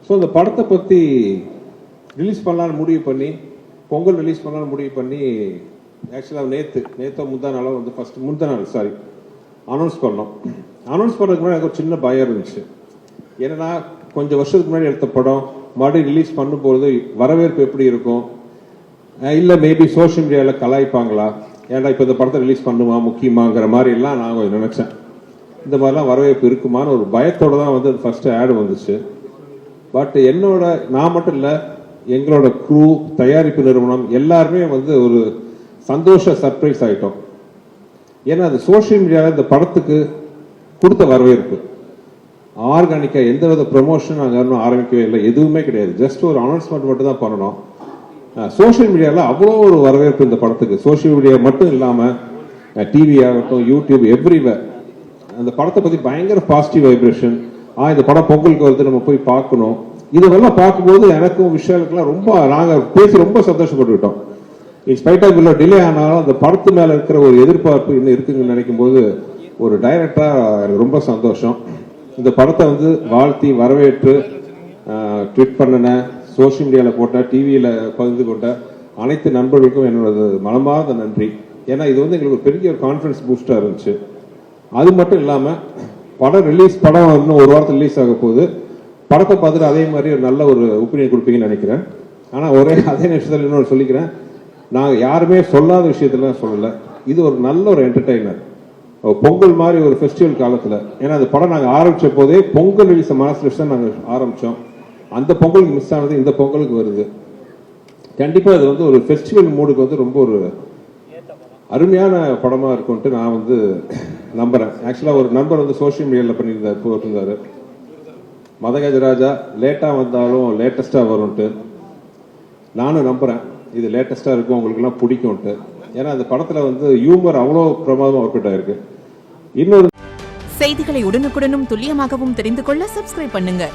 So இந்த படத்தை பற்றி ரிலீஸ் பண்ணலான்னு முடிவு பண்ணி பொங்கல் ரிலீஸ் பண்ணலான்னு முடிவு பண்ணி ஆக்சுவலாக நேற்று முந்தா நாளாக வந்து ஃபஸ்ட்டு முந்தா நாள் சாரி அனௌன்ஸ் பண்ணோம். அனௌன்ஸ் பண்ணுறதுக்கு முன்னாடி எனக்கு ஒரு சின்ன பயம் இருந்துச்சு. ஏன்னா கொஞ்சம் வருஷத்துக்கு முன்னாடி எடுத்த படம் மறுபடியும் ரிலீஸ் பண்ணும்போது வரவேற்பு எப்படி இருக்கும், இல்லை மேபி சோஷியல் மீடியாவில் கலாய்ப்பாங்களா, ஏன்னா இப்போ இந்த படத்தை ரிலீஸ் பண்ணுமா முக்கியமாங்கிற மாதிரி எல்லாம் நான் கொஞ்சம் நினச்சேன். இந்த மாதிரிலாம் வரவேற்பு இருக்குமான்னு ஒரு பயத்தோடு தான் வந்து அது ஃபஸ்ட்டு ஆடு வந்துச்சு. பட் நான் மட்டும் இல்லை, எங்களோட க்ரூ, தயாரிப்பு நிறுவனம் எல்லாருமே வந்து ஒரு சந்தோஷ சர்ப்ரைஸ் ஆகிட்டோம். ஏன்னா அது சோஷியல் மீடியாவில் இந்த படத்துக்கு கொடுத்த வரவேற்பு ஆர்கானிக்காக எந்த வித ப்ரொமோஷன் நாங்கள் இன்னும் ஆரம்பிக்கவே இல்லை, எதுவுமே கிடையாது. ஜஸ்ட் ஒரு அனௌன்ஸ்மெண்ட் மட்டும் தான் பண்ணணும். சோஷியல் மீடியாவில் அவ்வளோ ஒரு வரவேற்பு இந்த படத்துக்கு. சோஷியல் மீடியா மட்டும் இல்லாமல் டிவி ஆகட்டும், யூடியூப், எவ்ரிவேர் அந்த படத்தை பற்றி பயங்கர பாசிட்டிவ் வைப்ரேஷன். இந்த படம் பொங்கலுக்கு வருது, நம்ம போய் பார்க்கணும். இதெல்லாம் பார்க்கும்போது எனக்கும் விஷயங்களுக்குலாம் நாங்கள் பேசி ரொம்ப சந்தோஷப்பட்டுக்கிட்டோம். இன்ஸ்பைட் ஆஃப் இவ்வளோ டிலே ஆனாலும் அந்த படத்து மேலே இருக்கிற ஒரு எதிர்பார்ப்பு இன்னும் இருக்குங்கன்னு நினைக்கும் போது ஒரு டைரக்டராக எனக்கு ரொம்ப சந்தோஷம். இந்த படத்தை வந்து வாழ்த்தி வரவேற்று ட்வீட் பண்ணின, சோஷியல் மீடியாவில் போட்ட, டிவியில் பகிர்ந்து கொண்ட அனைத்து நண்பர்களுக்கும் என்னோட மனமார்ந்த நன்றி. ஏன்னா இது வந்து எங்களுக்கு ஒரு பெரிய ஒரு கான்ஃபிடன்ஸ் பூஸ்டாக இருந்துச்சு. அது மட்டும் இல்லாமல் படம் இன்னும் ஒரு வாரத்தில் ரிலீஸ் ஆக போகுது. படத்தை பார்த்துட்டு அதே மாதிரி ஒரு நல்ல ஒரு ஒப்பீனியன் கொடுப்பீங்கன்னு நினைக்கிறேன். ஆனால் அதே நிமிஷத்தில் இன்னொன்று சொல்லிக்கிறேன், நாங்கள் யாருமே சொல்லாத விஷயத்தெல்லாம் சொல்லலை. இது ஒரு நல்ல ஒரு என்டர்டெய்னர். பொங்கல் மாதிரி ஒரு ஃபெஸ்டிவல் காலத்தில், ஏன்னா அந்த படம் நாங்கள் ஆரம்பித்த போதே பொங்கல் ரிலீஸ் மனசு தான் நாங்கள் ஆரம்பித்தோம். அந்த பொங்கலுக்கு மிஸ் ஆனது இந்த பொங்கலுக்கு வருது. கண்டிப்பாக இது வந்து ஒரு ஃபெஸ்டிவல் மூடுக்கு வந்து ரொம்ப ஒரு அருமையான படமாக இருக்கும்ட்டு நான் வந்து நம்புகிறேன். ஆக்சுவலாக ஒரு நண்பர் வந்து சோஷியல் மீடியாவில் போட்டிருந்தாரு, மதகஜராஜா லேட்டாக வந்தாலும் லேட்டஸ்ட்டாக வரும்ன்ட்டு. நானும் நம்புகிறேன் இது லேட்டஸ்ட்டாக இருக்கும், உங்களுக்குலாம் பிடிக்கும்ட்டு. ஏன்னா அந்த படத்தில் வந்து ஹியூமர் அவ்வளோ பிரமாதமாக ஒர்க் அவுட் ஆயிருக்கு. இன்னொரு செய்திகளை உடனுக்குடனும் துல்லியமாகவும் தெரிந்து கொள்ள சப்ஸ்கிரைப் பண்ணுங்க.